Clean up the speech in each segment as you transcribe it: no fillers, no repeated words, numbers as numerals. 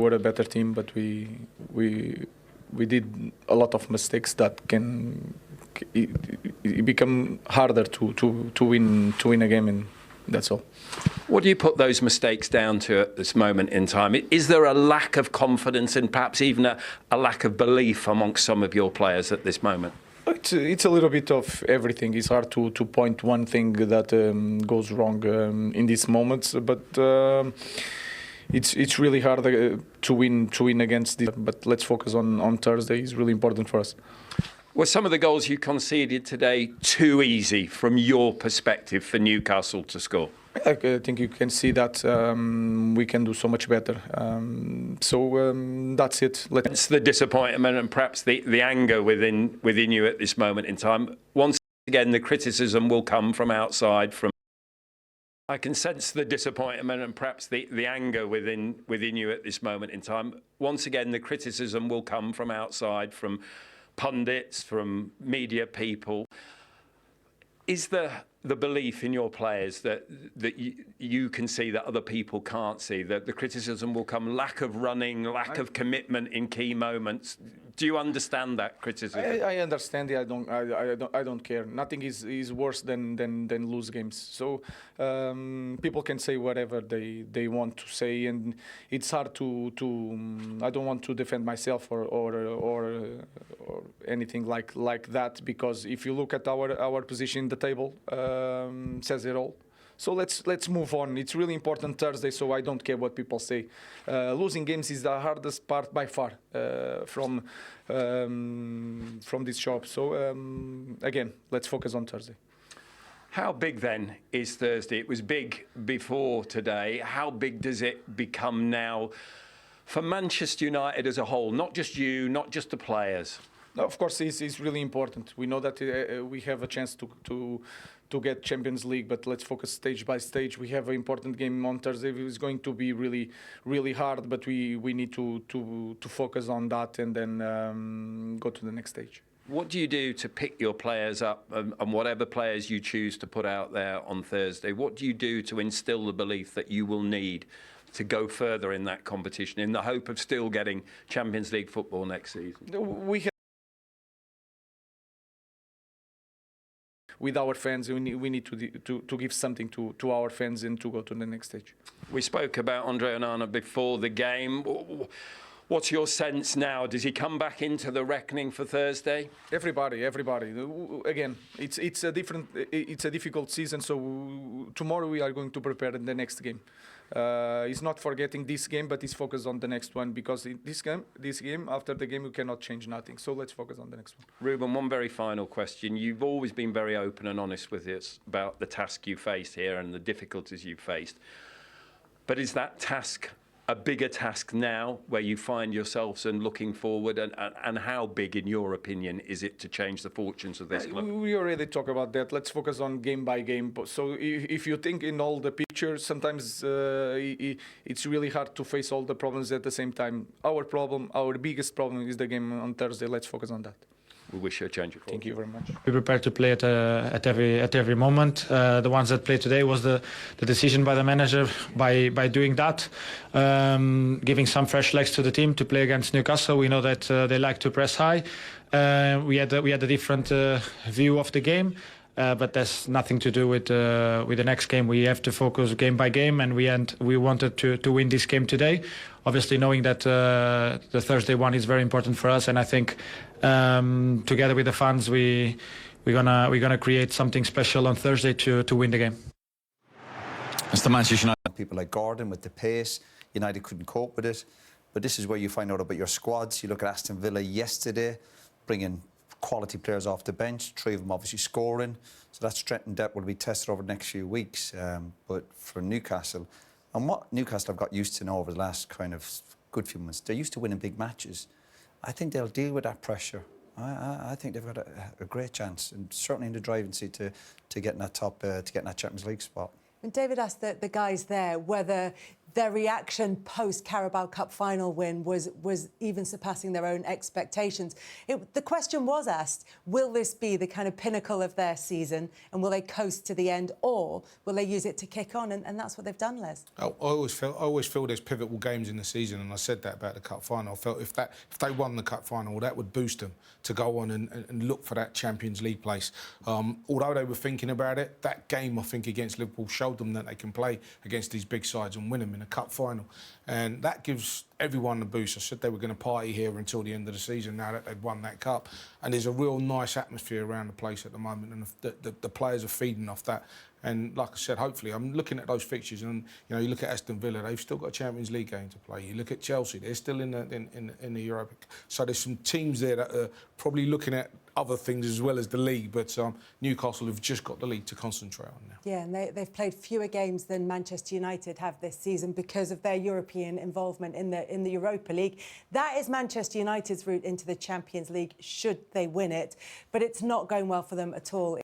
We're a better team, but we did a lot of mistakes that can it become harder to win a game, and that's all. What do you put those mistakes down to at this moment in time? Is there a lack of confidence and perhaps even a lack of belief amongst some of your players at this moment? It's a little bit of everything. It's hard to point one thing that goes wrong in these moments, but it's really hard to win against this. But let's focus on Thursday. It's really important for us. Were some of the goals you conceded today too easy from your perspective for Newcastle to score? I think you can see that we can do so much better. So that's it. It's the disappointment and perhaps the anger within you at this moment in time. Once again, the criticism will come from outside. I can sense the disappointment and perhaps the anger within you at this moment in time. Once again, the criticism will come from outside, from pundits, from media people. Is the belief in your players that you can see that other people can't see, that the criticism will come, lack of running, lack of commitment in key moments? Do you understand that criticism? I understand it. I don't care. Nothing is worse than lose games. So people can say whatever they want to say, and it's hard to I don't want to defend myself or anything like that, because if you look at our position in the table, says it all. So let's move on. It's really important Thursday, so I don't care what people say. Losing games is the hardest part by far from this job. So again, let's focus on Thursday. How big then is Thursday? It was big before today. How big does it become now for Manchester United as a whole? Not just you, not just the players. No, of course, it's really important. We know that we have a chance to get Champions League, but let's focus stage by stage. We have an important game on Thursday. It's going to be really, really hard, but we need to focus on that and then go to the next stage. What do you do to pick your players up, and whatever players you choose to put out there on Thursday? What do you do to instill the belief that you will need to go further in that competition in the hope of still getting Champions League football next season? With our fans, we need to give something to our fans and to go to the next stage. We spoke about Andre Onana before the game. What's your sense now? Does he come back into the reckoning for Thursday? Everybody. Again, it's a difficult season. So tomorrow we are going to prepare the next game. He's not forgetting this game, but he's focused on the next one, because in this game, after the game, we cannot change nothing. So let's focus on the next one. Ruben, one very final question. You've always been very open and honest with us about the task you faced here and the difficulties you faced. But is that task a bigger task now, where you find yourselves and looking forward, and how big, in your opinion, is it to change the fortunes of this club? We already talked about that. Let's focus on game by game. So if you think in all the pictures, sometimes it's really hard to face all the problems at the same time. Our biggest problem is the game on Thursday. Let's focus on that. We wish you a change of fortune. Thank you very much. We prepare to play at every moment. The ones that played today was the decision by the manager by doing that, giving some fresh legs to the team to play against Newcastle. We know that they like to press high. We had a different view of the game. But there's nothing to do with the next game. We have to focus game by game, and we wanted to win this game today. Obviously, knowing that the Thursday one is very important for us, and I think together with the fans, we're gonna create something special on Thursday to win the game. It's the Manchester United. People like Gordon with the pace. United couldn't cope with it, but this is where you find out about your squads. You look at Aston Villa yesterday, bringing quality players off the bench, 3 of them obviously scoring, so that strength and depth will be tested over the next few weeks. But for Newcastle, and what Newcastle have got used to now over the last kind of good few months, they're used to winning big matches. I think they'll deal with that pressure. I think they've got a great chance, and certainly in the driving seat to get in that Champions League spot. And David asked the guys there whether their reaction post-Carabao Cup final win was even surpassing their own expectations. The question was asked, will this be the kind of pinnacle of their season and will they coast to the end, or will they use it to kick on? And that's what they've done, Les. I always feel there's pivotal games in the season, and I said that about the cup final. I felt if they won the cup final, that would boost them to go on and look for that Champions League place. Although they were thinking about it, that game, I think, against Liverpool showed them that they can play against these big sides and win them in a cup final. And that gives everyone a boost. I said they were going to party here until the end of the season now that they'd won that cup. And there's a real nice atmosphere around the place at the moment, and the players are feeding off that. And like I said, hopefully, I'm looking at those fixtures, and you look at Aston Villa, they've still got a Champions League game to play. You look at Chelsea, they're still in the Europa. So there's some teams there that are probably looking at other things as well as the league, but Newcastle have just got the league to concentrate on now. Yeah, and they've played fewer games than Manchester United have this season because of their European involvement in the Europa League. That is Manchester United's route into the Champions League, should they win it. But it's not going well for them at all.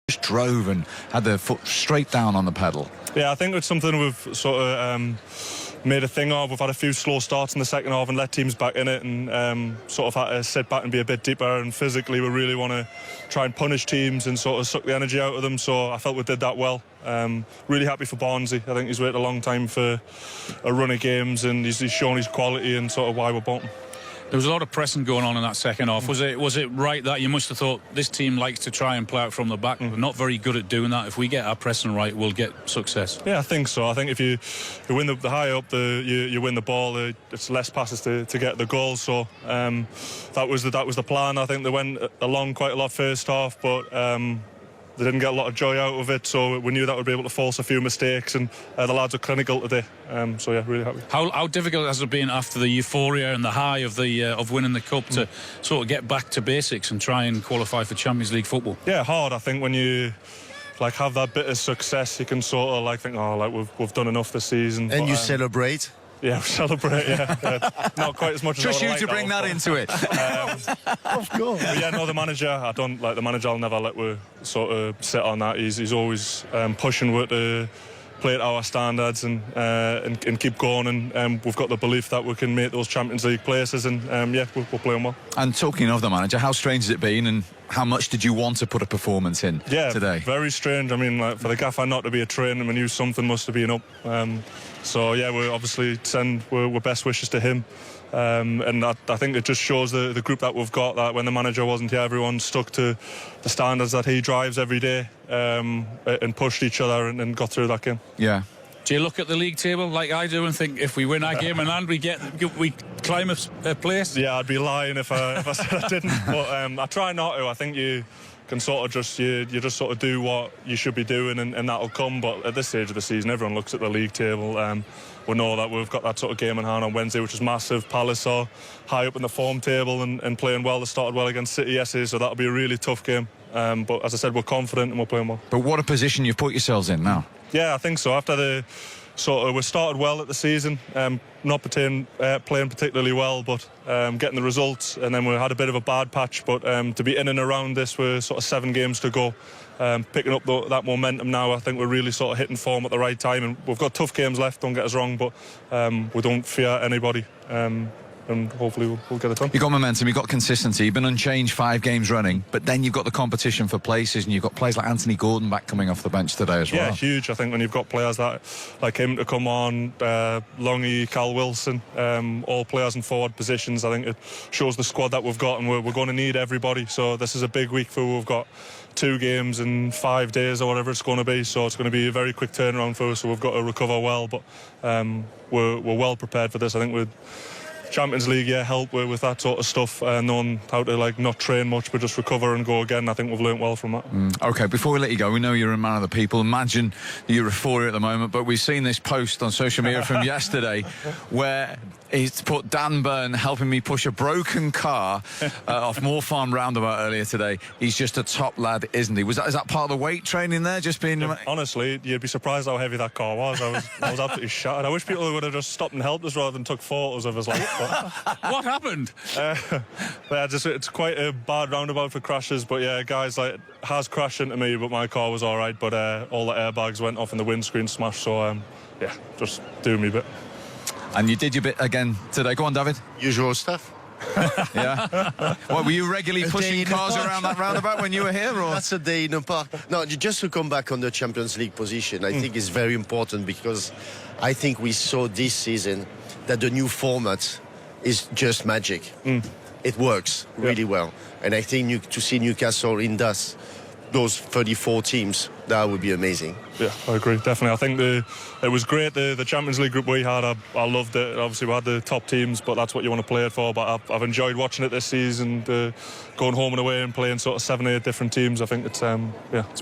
Just drove and had their foot straight down on the pedal. Yeah, I think it's something we've sort of made a thing of. We've had a few slow starts in the second half and let teams back in it, and sort of had to sit back and be a bit deeper, and physically we really want to try and punish teams and sort of suck the energy out of them, so I felt we did that well. Really happy for Barnsley. I think he's waited a long time for a run of games, and he's shown his quality and sort of why we're bottom. There was a lot of pressing going on in that second half. Was it right that you must have thought this team likes to try and play out from the back? We're not very good at doing that. If we get our pressing right, we'll get success. Yeah, I think so. I think if you win the higher up, you win the ball. It's less passes to get the goals. So that was the plan. I think they went along quite a lot first half, but they didn't get a lot of joy out of it, so we knew that would be able to force a few mistakes, and the lads are clinical today. So yeah, really happy. How difficult has it been after the euphoria and the high of winning the cup to sort of get back to basics and try and qualify for Champions League football? Yeah, hard. I think when you have that bit of success, you can sort of think, we've done enough this season. And you celebrate. Yeah, we celebrate, yeah. Not quite as much as I would Trust you like to bring that into it. Of course. But yeah, no, the manager, I don't like the manager. I'll never let we sort of sit on that. He's always pushing with to play at our standards and keep going. And we've got the belief that we can make those Champions League places. And yeah, we're playing well. And talking of the manager, how strange has it been, and how much did you want to put a performance in today? Yeah, very strange. I mean, for the gaffer not to be a trainer, we knew something must have been up. So yeah, we obviously send our best wishes to him. And I think it just shows the group that we've got, that when the manager wasn't here, everyone stuck to the standards that he drives every day, and pushed each other and got through that game. Yeah. Do you look at the league table like I do and think if we win our game in hand, we climb a place? Yeah, I'd be lying if I said I didn't. But I try not to. I think you can sort of just sort of do what you should be doing, and that'll come. But at this stage of the season, everyone looks at the league table. We know that we've got that sort of game in hand on Wednesday, which is massive. Palace are high up in the form table and playing well. They started well against City yesterday, so that'll be a really tough game. But as I said, we're confident and we're playing well. But what a position you've put yourselves in now. Yeah, I think so. After we started well at the season, not playing particularly well, but getting the results, and then we had a bit of a bad patch. But to be in and around this, we're sort of 7 games to go, picking up that momentum now. I think we're really sort of hitting form at the right time, and we've got tough games left. Don't get us wrong, but we don't fear anybody. And hopefully we'll get it done. You've got momentum, you've got consistency, you've been unchanged 5 games running, but then you've got the competition for places, and you've got players like Anthony Gordon back coming off the bench today as well. Yeah, huge. I think when you've got players like him to come on, Longy, Cal Wilson, all players in forward positions, I think it shows the squad that we've got, and we're going to need everybody. So this is a big week for we've got 2 games in 5 days or whatever it's going to be, so it's going to be a very quick turnaround for us, so we've got to recover well, but we're well prepared for this. I think we're Champions League, help with that sort of stuff, knowing how to not train much but just recover and go again. I think we've learnt well from that. OK, before we let you go, we know you're a man of the people. Imagine the euphoria at the moment, but we've seen this post on social media from yesterday where he's put Dan Byrne helping me push a broken car off Moor Farm roundabout earlier today. He's just a top lad, isn't he? Is that part of the weight training there? Just being... Yeah, honestly, you'd be surprised how heavy that car was. I was absolutely shattered. I wish people would have just stopped and helped us rather than took photos of us What happened? It's quite a bad roundabout for crashes, but yeah, guys, like, has crashed into me, but my car was all right, but all the airbags went off and the windscreen smashed, so yeah, just do me a bit. And you did your bit again today. Go on, David. Usual stuff. Yeah. What, were you regularly pushing cars around that roundabout when you were here, or? That's a day in the park. No, just to come back on the Champions League position, I think it's very important, because I think we saw this season that the new format is just magic. It works really well, and I think to see Newcastle in those 34 teams, that would be amazing. Yeah, I agree, definitely. I think it was great, the Champions League group we had. I loved it. Obviously, we had the top teams, but that's what you want to play it for. But I've enjoyed watching it this season, going home and away and playing sort of 7 or 8 different teams. I think it's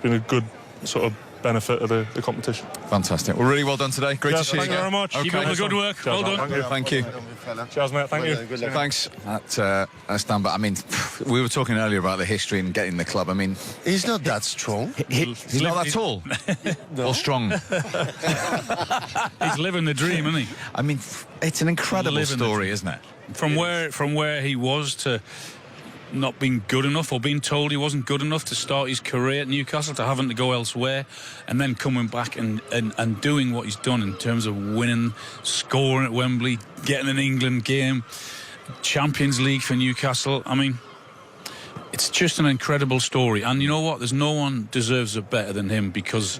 been a good sort of benefit of the competition. Fantastic. Well, really well done today. Great to see you. Thank you very much. Keep up the good work. Cheers, Well done. Thank you. Cheers, mate. Thank you. Good luck. Thanks. That's done. But I mean, we were talking earlier about the history and getting the club. I mean, He's not that strong. he's not that tall or strong. He's living the dream, isn't he? I mean, it's an incredible Living the story, dream. isn't it? From where he was to not being good enough, or being told he wasn't good enough to start his career at Newcastle, to having to go elsewhere, and then coming back and doing what he's done in terms of winning, scoring at Wembley, getting an England game, Champions League for Newcastle. I mean, it's just an incredible story. And you know what? There's no one deserves it better than him, because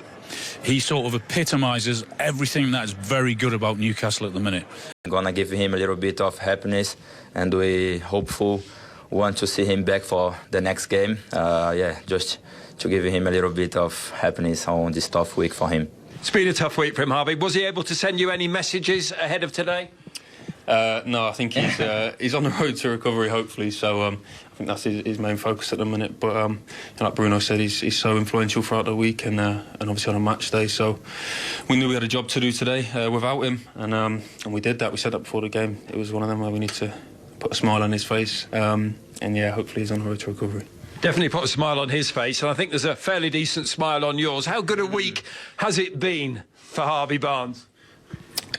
he sort of epitomises everything that is very good about Newcastle at the minute. I'm gonna give him a little bit of happiness, and we hopeful want to see him back for the next game. Just to give him a little bit of happiness on this tough week for him. It's been a tough week for him, Harvey. Was he able to send you any messages ahead of today? No, I think he's on the road to recovery, hopefully. So I think that's his main focus at the minute. But like Bruno said, he's so influential throughout the week, and obviously on a match day. So we knew we had a job to do today without him, and we did that. We said that before the game. It was one of them where we need to put a smile on his face, and yeah, hopefully he's on the road to recovery. Definitely put a smile on his face, and I think there's a fairly decent smile on yours. How good a week has it been for Harvey Barnes?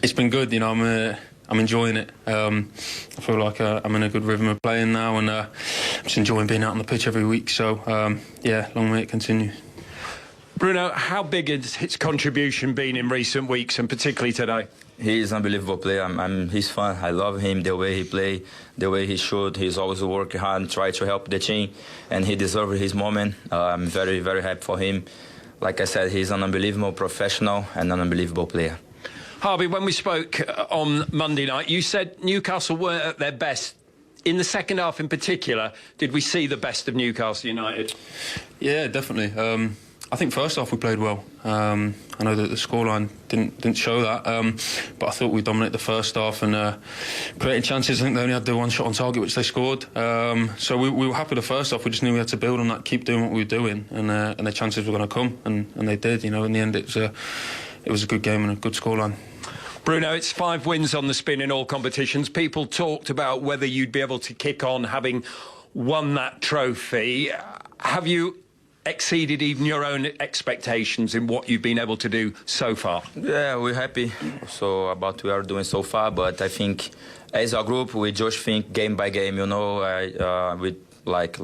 It's been good, you know. I'm enjoying it. I feel like I'm in a good rhythm of playing now, and I'm just enjoying being out on the pitch every week. So yeah, long may it continue. Bruno, how big has his contribution been in recent weeks, and particularly today? He is an unbelievable player. I'm his fan. I love him, the way he plays, the way he shoot. He's always working hard and try to help the team, and he deserves his moment. I'm very, very happy for him. Like I said, he's an unbelievable professional and an unbelievable player. Harvey, when we spoke on Monday night, you said Newcastle weren't at their best. In the second half in particular, did we see the best of Newcastle United? Yeah, definitely. I think first half we played well. I know that the scoreline didn't show that, but I thought we dominated the first half and creating chances. I think they only had the one shot on target, which they scored. So we were happy the first half. We just knew we had to build on that, keep doing what we were doing, and the chances were going to come, and they did. You know, in the end, it was a good game and a good scoreline. Bruno, it's 5 wins on the spin in all competitions. People talked about whether you'd be able to kick on having won that trophy. Have you exceeded even your own expectations in what you've been able to do so far? Yeah, we're happy about what we are doing so far, but I think as a group we just think game by game, you know. Our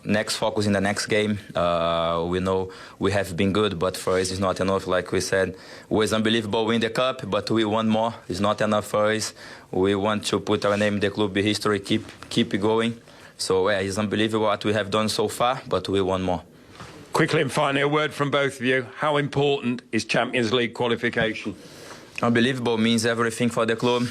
next focus in the next game. We know we have been good, but for us it's not enough. Like we said, it was unbelievable win the cup, but we want more. It's not enough for us. We want to put our name in the club history, keep it going. So yeah, it's unbelievable what we have done so far, but we want more. Quickly and finally, a word from both of you. How important is Champions League qualification? Unbelievable, means everything for the club.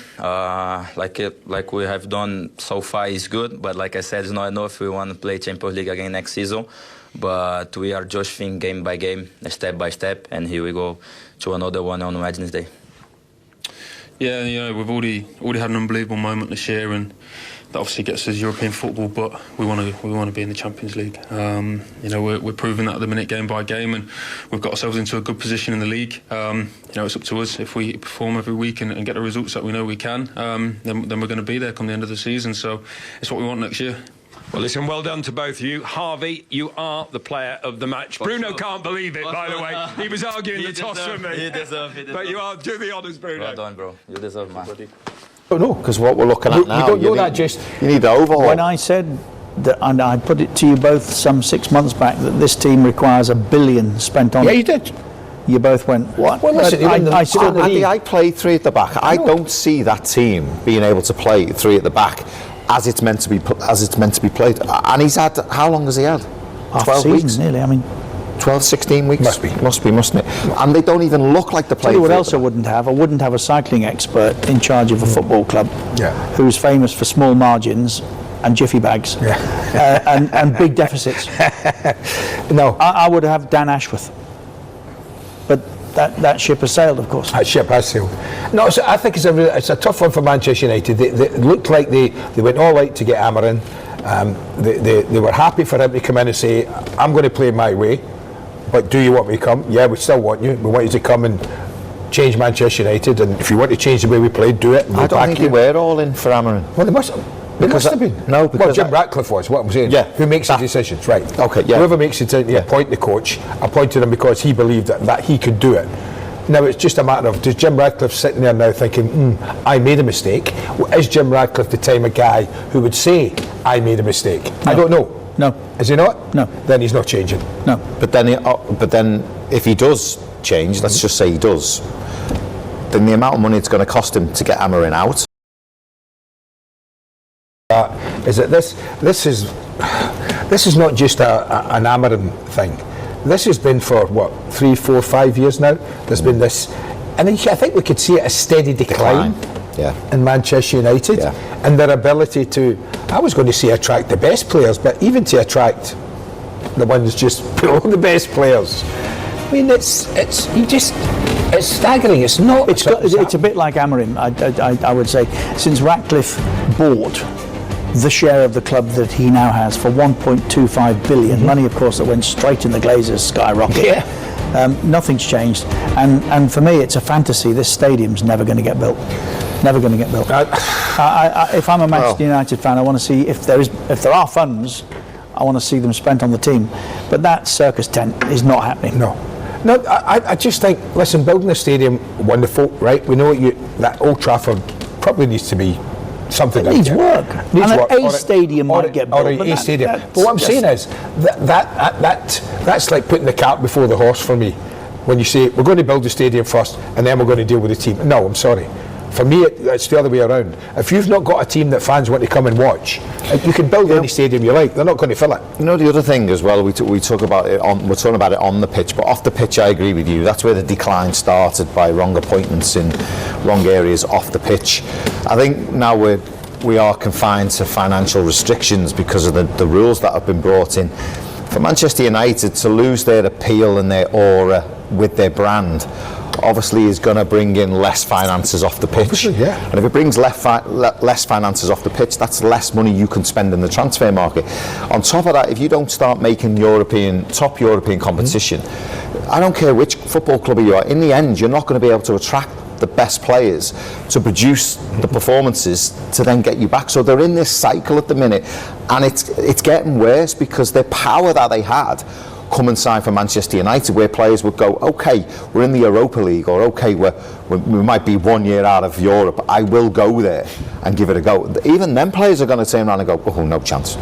Like we have done so far is good, but like I said, it's not enough. We want to play Champions League again next season, but we are just thinking game by game, step by step, and here we go to another one on Wednesday. Yeah, you know, we've already had an unbelievable moment this year, and that obviously gets us European football, but we want to be in the Champions League. You know, we're proving that at the minute, game by game, and we've got ourselves into a good position in the league. You know, it's up to us. If we perform every week and get the results that we know we can, then we're going to be there come the end of the season. So it's what we want next year. Well, listen, well done to both of you. Harvey, you are the player of the match. Bruno can't believe it, by the way. He was arguing the toss with me. You deserve it. But you are. Do the honours, Bruno. Well done, bro. You deserve, man. don't know, because what we're looking at now, we don't know that just. You need to overhaul. When I said that, and I put it to you both some 6 months back, that this team requires $1 billion spent on it. Yeah, you did. You both went, what? Well, listen, I played three at the back. I don't see that team being able to play three at the back as it's meant to be played. And he's had, how long has he had? Half 12 season, weeks? Nearly. I mean, 12, 16 weeks? Must be, mustn't it? And they don't even look like they're tell playing. you what else I wouldn't have? I wouldn't have a cycling expert in charge of a football club who's famous for small margins and jiffy bags and big deficits. No. I would have Dan Ashworth. But that ship has sailed, of course. That ship has sailed. No, so I think it's a tough one for Manchester United. They looked like they went all out to get Amorim. They were happy for him to come in and say, I'm going to play my way, but do you want me to come? Yeah, we still want you. We want you to come and change Manchester United, and if you want to change the way we play, do it. I don't think they were all in for Amorim. Well, they must have been. No, because Jim Ratcliffe was, what I'm saying. Yeah. Who makes the decisions, right. Okay, yeah. Whoever makes the decision to appoint the coach, appointed him because he believed that he could do it. Now, it's just a matter of, does Jim Ratcliffe sitting there now thinking, I made a mistake? Is Jim Ratcliffe the type of guy who would say, I made a mistake? No. I don't know. No. Is he not? No. Then he's not changing. No. But then if he does change, let's just say he does, then the amount of money it's going to cost him to get Amorim out. Is that this is not just an Amorim thing. This has been for what, 3, 4, 5 years now. There's been this, and I think we could see a steady decline. In Manchester United, and their ability to, I was going to say attract the best players, but even to attract the ones just below the best players. I mean, it's staggering. It's not. It's a bit like Amorim, I would say. Since Ratcliffe bought the share of the club that he now has for 1.25 billion, money, of course, that went straight in the Glazers' skyrocket. Nothing's changed, and for me, it's a fantasy. This stadium's never going to get built. Never going to get built. If I'm a Manchester United fan, I want to see if there are funds. I want to see them spent on the team, but that circus tent is not happening. No, I just think, listen, building a stadium, wonderful, right? We know that Old Trafford probably needs to be something it needs work. Needs and work. A stadium might get built. Or a stadium. But what I'm saying is that's like putting the cart before the horse for me. When you say we're going to build the stadium first and then we're going to deal with the team. No, I'm sorry. For me, it's the other way around. If you've not got a team that fans want to come and watch, you can build any stadium you like. They're not going to fill it. You know, the other thing as well, we talk about it we're talking about it on the pitch, but off the pitch, I agree with you. That's where the decline started, by wrong appointments in wrong areas off the pitch. I think now we are confined to financial restrictions because of the rules that have been brought in. For Manchester United to lose their appeal and their aura with their brand, obviously is going to bring in less finances off the pitch. And if it brings less finances off the pitch, that's less money you can spend in the transfer market. On top of that, if you don't start making top European competition, I don't care which football club you are, in the end you're not going to be able to attract the best players to produce the performances to then get you back. So they're in this cycle at the minute, and it's getting worse because the power that they had come and sign for Manchester United, where players would go, okay, we're in the Europa League, or okay, we might be 1 year out of Europe, I will go there and give it a go. Even then players are going to turn around and go, oh, no chance.